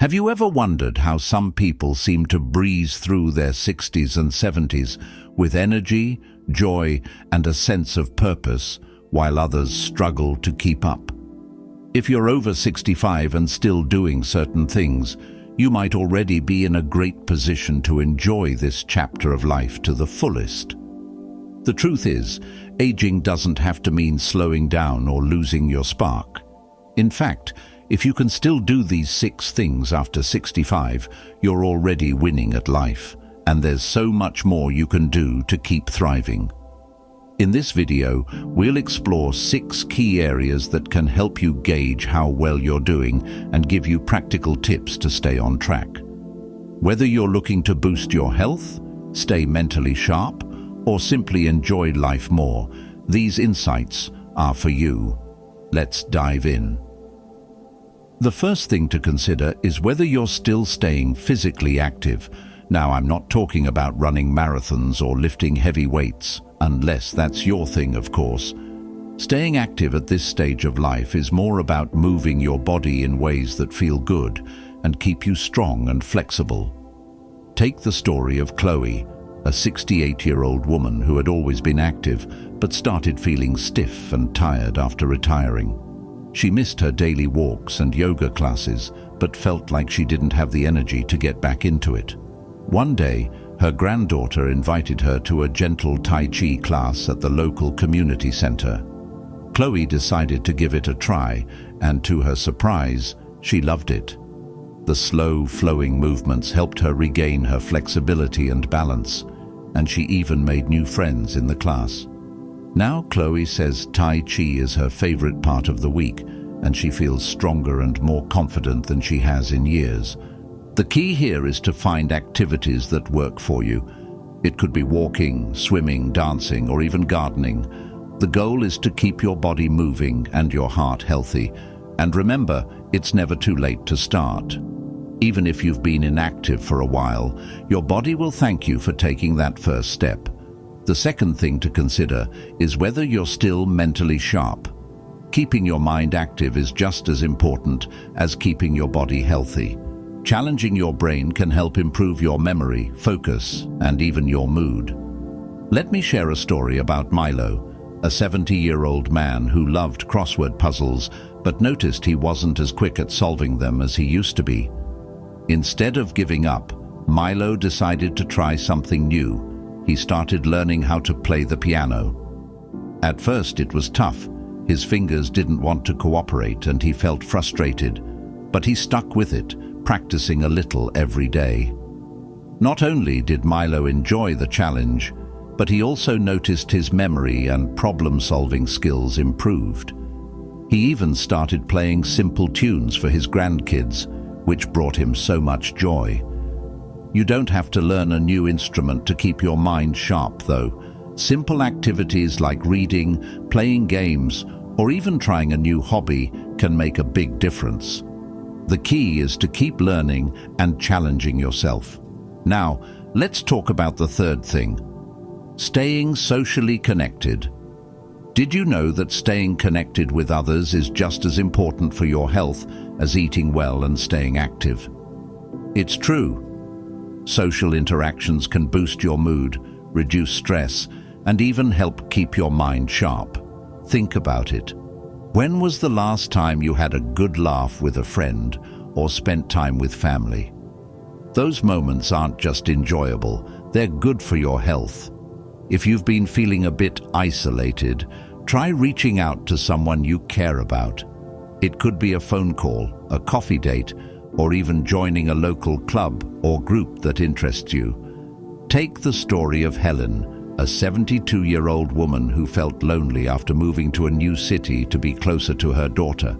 Have you ever wondered how some people seem to breeze through their 60s and 70s with energy, joy, and a sense of purpose, while others struggle to keep up? If you're over 65 and still doing certain things, you might already be in a great position to enjoy this chapter of life to the fullest. The truth is, aging doesn't have to mean slowing down or losing your spark. In fact, if you can still do these 6 things after 65, you're already winning at life, and there's so much more you can do to keep thriving. In this video, we'll explore 6 key areas that can help you gauge how well you're doing and give you practical tips to stay on track. Whether you're looking to boost your health, stay mentally sharp, or simply enjoy life more, these insights are for you. Let's dive in. The first thing to consider is whether you're still staying physically active. Now, I'm not talking about running marathons or lifting heavy weights, unless that's your thing, of course. Staying active at this stage of life is more about moving your body in ways that feel good and keep you strong and flexible. Take the story of Chloe, a 68-year-old woman who had always been active but started feeling stiff and tired after retiring. She missed her daily walks and yoga classes, but felt like she didn't have the energy to get back into it. One day, her granddaughter invited her to a gentle Tai Chi class at the local community center. Chloe decided to give it a try, and to her surprise, she loved it. The slow, flowing movements helped her regain her flexibility and balance, and she even made new friends in the class. Now Chloe says Tai Chi is her favorite part of the week, and she feels stronger and more confident than she has in years. The key here is to find activities that work for you. It could be walking, swimming, dancing, or even gardening. The goal is to keep your body moving and your heart healthy. And remember, it's never too late to start. Even if you've been inactive for a while, your body will thank you for taking that first step. The second thing to consider is whether you're still mentally sharp. Keeping your mind active is just as important as keeping your body healthy. Challenging your brain can help improve your memory, focus, and even your mood. Let me share a story about Milo, a 70-year-old man who loved crossword puzzles but noticed he wasn't as quick at solving them as he used to be. Instead of giving up, Milo decided to try something new. He started learning how to play the piano. At first it was tough. His fingers didn't want to cooperate and he felt frustrated, but he stuck with it, practicing a little every day. Not only did Milo enjoy the challenge, but he also noticed his memory and problem-solving skills improved. He even started playing simple tunes for his grandkids, which brought him so much joy. You don't have to learn a new instrument to keep your mind sharp, though. Simple activities like reading, playing games, or even trying a new hobby can make a big difference. The key is to keep learning and challenging yourself. Now, let's talk about the third thing: staying socially connected. Did you know that staying connected with others is just as important for your health as eating well and staying active? It's true. Social interactions can boost your mood, reduce stress, and even help keep your mind sharp. Think about it. When was the last time you had a good laugh with a friend or spent time with family? Those moments aren't just enjoyable, they're good for your health. If you've been feeling a bit isolated, try reaching out to someone you care about. It could be a phone call, a coffee date, or even joining a local club or group that interests you. Take the story of Helen, a 72-year-old woman who felt lonely after moving to a new city to be closer to her daughter.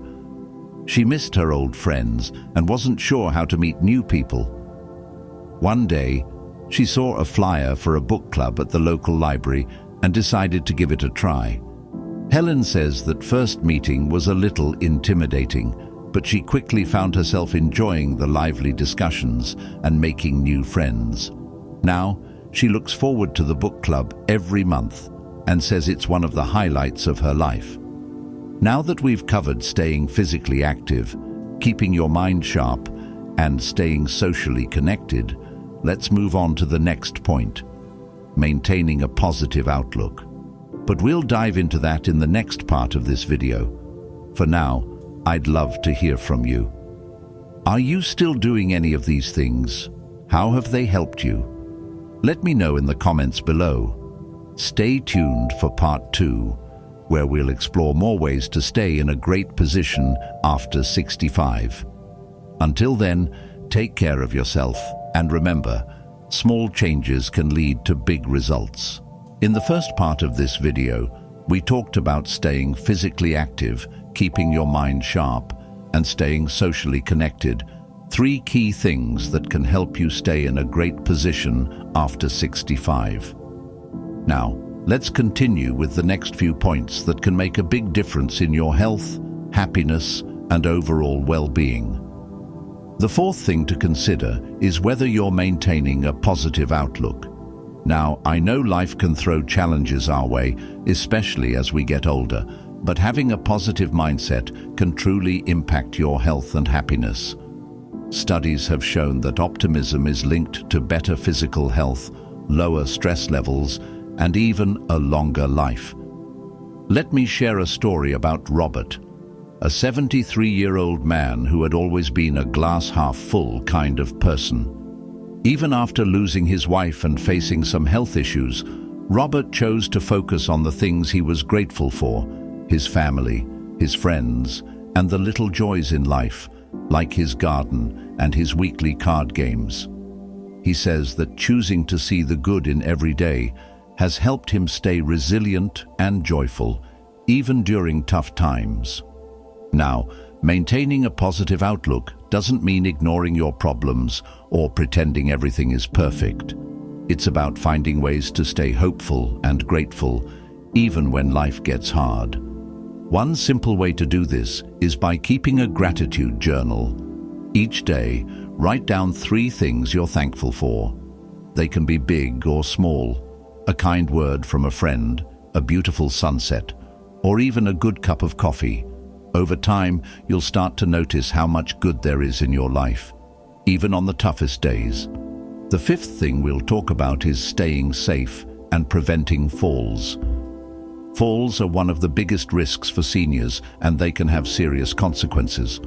She missed her old friends and wasn't sure how to meet new people. One day, she saw a flyer for a book club at the local library and decided to give it a try. Helen says that first meeting was a little intimidating, but she quickly found herself enjoying the lively discussions and making new friends. Now, she looks forward to the book club every month and says it's one of the highlights of her life. Now that we've covered staying physically active, keeping your mind sharp, and staying socially connected, let's move on to the next point, maintaining a positive outlook. But we'll dive into that in the next part of this video. For now, I'd love to hear from you. Are you still doing any of these things? How have they helped you? Let me know in the comments below. Stay tuned for part 2, where we'll explore more ways to stay in a great position after 65. Until then, take care of yourself, and remember, small changes can lead to big results. In the first part of this video, we talked about staying physically active, keeping your mind sharp, and staying socially connected. 3 key things that can help you stay in a great position after 65. Now, let's continue with the next few points that can make a big difference in your health, happiness, and overall well-being. The 4th thing to consider is whether you're maintaining a positive outlook. Now, I know life can throw challenges our way, especially as we get older, but having a positive mindset can truly impact your health and happiness. Studies have shown that optimism is linked to better physical health, lower stress levels, and even a longer life. Let me share a story about Robert, a 73-year-old man who had always been a glass-half-full kind of person. Even after losing his wife and facing some health issues, Robert chose to focus on the things he was grateful for: his family, his friends, and the little joys in life, like his garden and his weekly card games. He says that choosing to see the good in every day has helped him stay resilient and joyful, even during tough times. Now, maintaining a positive outlook doesn't mean ignoring your problems or pretending everything is perfect. It's about finding ways to stay hopeful and grateful, even when life gets hard. One simple way to do this is by keeping a gratitude journal. Each day, write down 3 things you're thankful for. They can be big or small: a kind word from a friend, a beautiful sunset, or even a good cup of coffee. Over time, you'll start to notice how much good there is in your life, even on the toughest days. The 5th thing we'll talk about is staying safe and preventing falls. Falls are one of the biggest risks for seniors, and they can have serious consequences.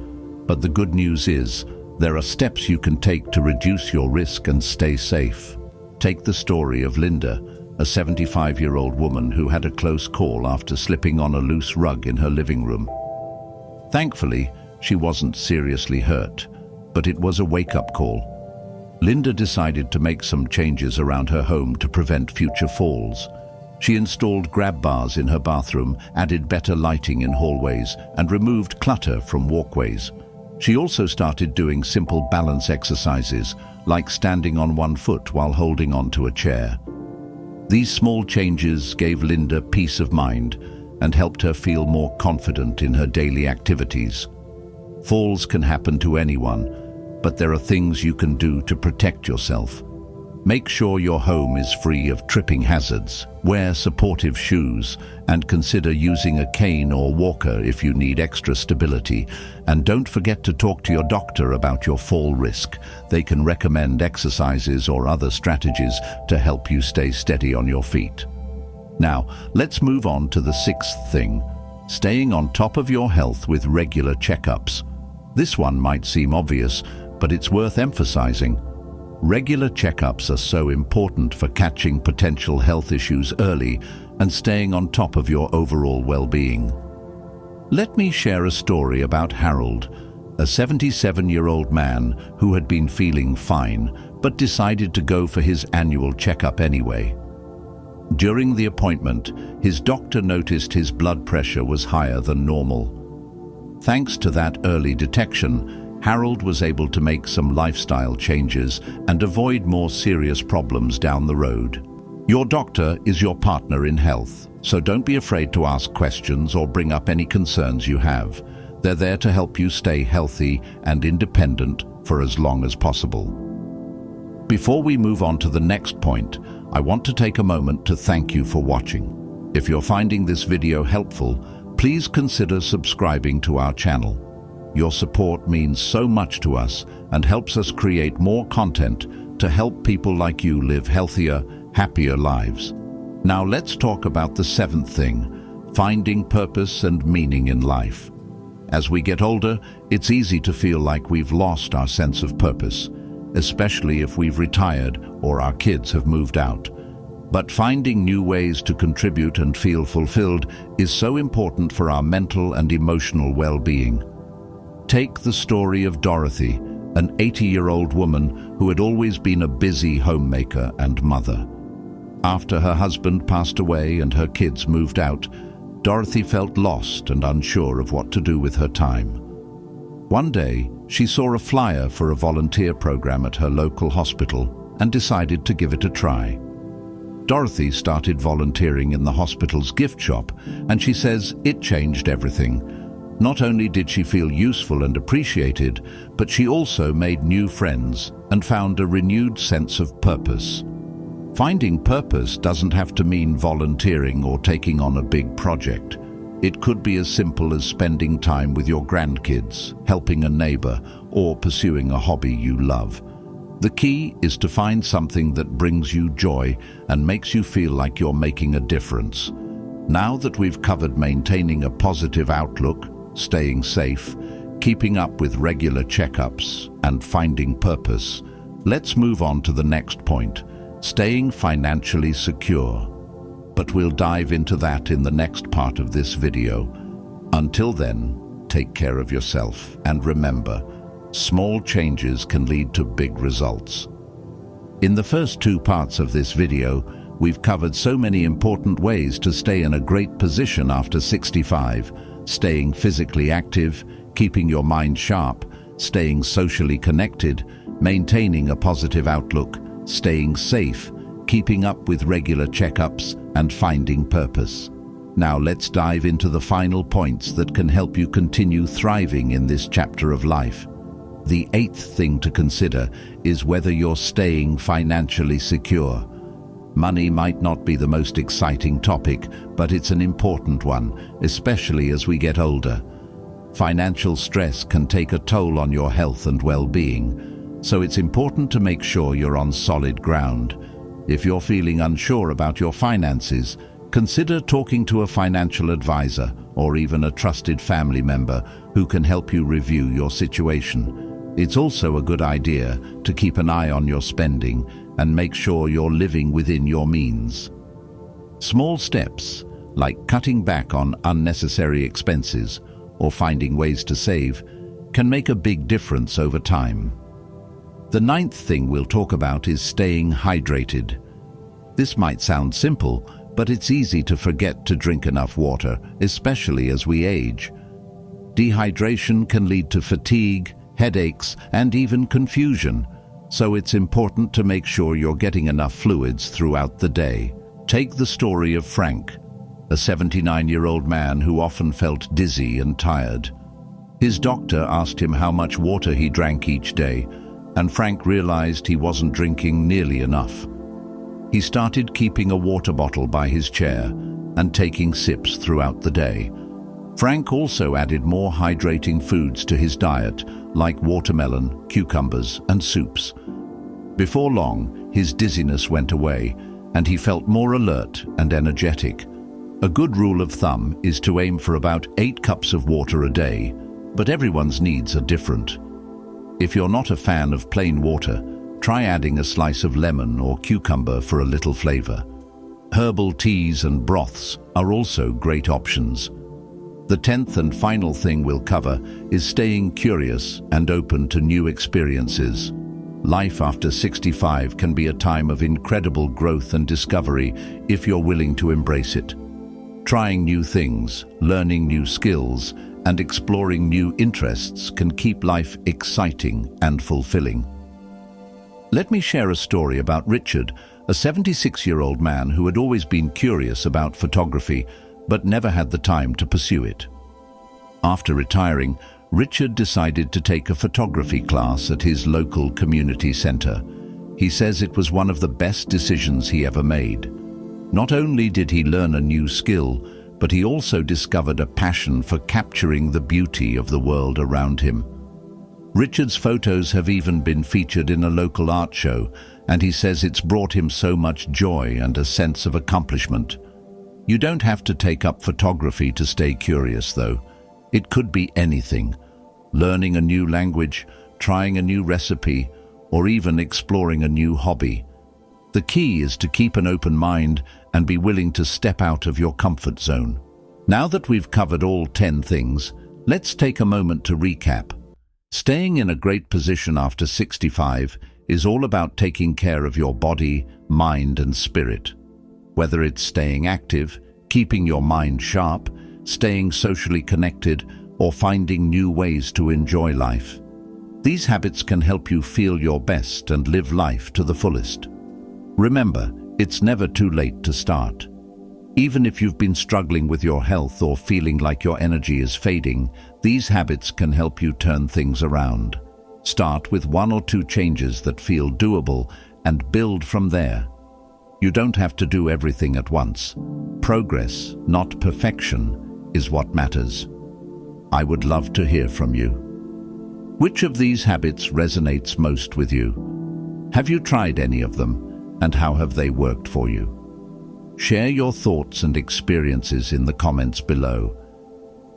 But the good news is, there are steps you can take to reduce your risk and stay safe. Take the story of Linda, a 75-year-old woman who had a close call after slipping on a loose rug in her living room. Thankfully, she wasn't seriously hurt, but it was a wake-up call. Linda decided to make some changes around her home to prevent future falls. She installed grab bars in her bathroom, added better lighting in hallways, and removed clutter from walkways. She also started doing simple balance exercises, like standing on one foot while holding onto a chair. These small changes gave Linda peace of mind and helped her feel more confident in her daily activities. Falls can happen to anyone, but there are things you can do to protect yourself. Make sure your home is free of tripping hazards, wear supportive shoes, and consider using a cane or walker if you need extra stability. And don't forget to talk to your doctor about your fall risk. They can recommend exercises or other strategies to help you stay steady on your feet. Now, let's move on to the 6th thing, staying on top of your health with regular checkups. This one might seem obvious, but it's worth emphasizing. Regular checkups are so important for catching potential health issues early and staying on top of your overall well-being. Let me share a story about Harold, a 77-year-old man who had been feeling fine but decided to go for his annual checkup anyway. During the appointment, his doctor noticed his blood pressure was higher than normal. Thanks to that early detection, Harold was able to make some lifestyle changes and avoid more serious problems down the road. Your doctor is your partner in health, so don't be afraid to ask questions or bring up any concerns you have. They're there to help you stay healthy and independent for as long as possible. Before we move on to the next point, I want to take a moment to thank you for watching. If you're finding this video helpful, please consider subscribing to our channel. Your support means so much to us and helps us create more content to help people like you live healthier, happier lives. Now let's talk about the seventh thing, finding purpose and meaning in life. As we get older, it's easy to feel like we've lost our sense of purpose, especially if we've retired or our kids have moved out. But finding new ways to contribute and feel fulfilled is so important for our mental and emotional well-being. Take the story of Dorothy, an 80-year-old woman who had always been a busy homemaker and mother. After her husband passed away and her kids moved out, Dorothy felt lost and unsure of what to do with her time. One day, she saw a flyer for a volunteer program at her local hospital and decided to give it a try. Dorothy started volunteering in the hospital's gift shop, and she says it changed everything. Not only did she feel useful and appreciated, but she also made new friends and found a renewed sense of purpose. Finding purpose doesn't have to mean volunteering or taking on a big project. It could be as simple as spending time with your grandkids, helping a neighbor, or pursuing a hobby you love. The key is to find something that brings you joy and makes you feel like you're making a difference. Now that we've covered maintaining a positive outlook, staying safe, keeping up with regular checkups, and finding purpose, let's move on to the next point, staying financially secure. But we'll dive into that in the next part of this video. Until then, take care of yourself and remember, small changes can lead to big results. In the first two parts of this video, we've covered so many important ways to stay in a great position after 65, staying physically active, keeping your mind sharp, staying socially connected, maintaining a positive outlook, staying safe, keeping up with regular checkups, and finding purpose. Now let's dive into the final points that can help you continue thriving in this chapter of life. The eighth thing to consider is whether you're staying financially secure. Money might not be the most exciting topic, but it's an important one, especially as we get older. Financial stress can take a toll on your health and well-being, so it's important to make sure you're on solid ground. If you're feeling unsure about your finances, consider talking to a financial advisor or even a trusted family member who can help you review your situation. It's also a good idea to keep an eye on your spending and make sure you're living within your means. Small steps, like cutting back on unnecessary expenses or finding ways to save, can make a big difference over time. The ninth thing we'll talk about is staying hydrated. This might sound simple, but it's easy to forget to drink enough water, especially as we age. Dehydration can lead to fatigue, headaches, and even confusion, so it's important to make sure you're getting enough fluids throughout the day. Take the story of Frank, a 79-year-old man who often felt dizzy and tired. His doctor asked him how much water he drank each day, and Frank realized he wasn't drinking nearly enough. He started keeping a water bottle by his chair and taking sips throughout the day. Frank also added more hydrating foods to his diet, like watermelon, cucumbers, and soups. Before long, his dizziness went away, and he felt more alert and energetic. A good rule of thumb is to aim for about 8 cups of water a day, but everyone's needs are different. If you're not a fan of plain water, try adding a slice of lemon or cucumber for a little flavor. Herbal teas and broths are also great options. The 10th and final thing we'll cover is staying curious and open to new experiences. Life after 65 can be a time of incredible growth and discovery if you're willing to embrace it. Trying new things, learning new skills, and exploring new interests can keep life exciting and fulfilling. Let me share a story about Richard, a 76-year-old man who had always been curious about photography, but never had the time to pursue it. After retiring, Richard decided to take a photography class at his local community center. He says it was one of the best decisions he ever made. Not only did he learn a new skill, but he also discovered a passion for capturing the beauty of the world around him. Richard's photos have even been featured in a local art show, and he says it's brought him so much joy and a sense of accomplishment. You don't have to take up photography to stay curious, though. It could be anything: learning a new language, trying a new recipe, or even exploring a new hobby. The key is to keep an open mind and be willing to step out of your comfort zone. Now that we've covered all 10 things, let's take a moment to recap. Staying in a great position after 65 is all about taking care of your body, mind, and spirit. Whether it's staying active, keeping your mind sharp, staying socially connected, or finding new ways to enjoy life. These habits can help you feel your best and live life to the fullest. Remember, it's never too late to start. Even if you've been struggling with your health or feeling like your energy is fading, these habits can help you turn things around. Start with 1 or 2 changes that feel doable and build from there. You don't have to do everything at once. Progress, not perfection, is what matters. I would love to hear from you. Which of these habits resonates most with you? Have you tried any of them, and how have they worked for you? Share your thoughts and experiences in the comments below.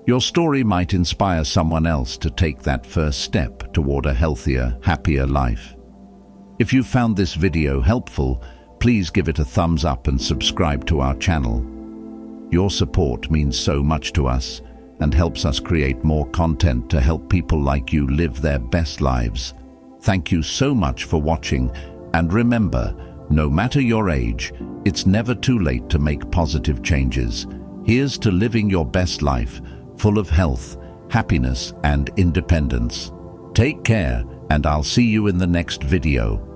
Your story might inspire someone else to take that first step toward a healthier, happier life. If you found this video helpful, please give it a thumbs up and subscribe to our channel. Your support means so much to us and helps us create more content to help people like you live their best lives. Thank you so much for watching, and remember, no matter your age, it's never too late to make positive changes. Here's to living your best life, full of health, happiness, and independence. Take care, and I'll see you in the next video.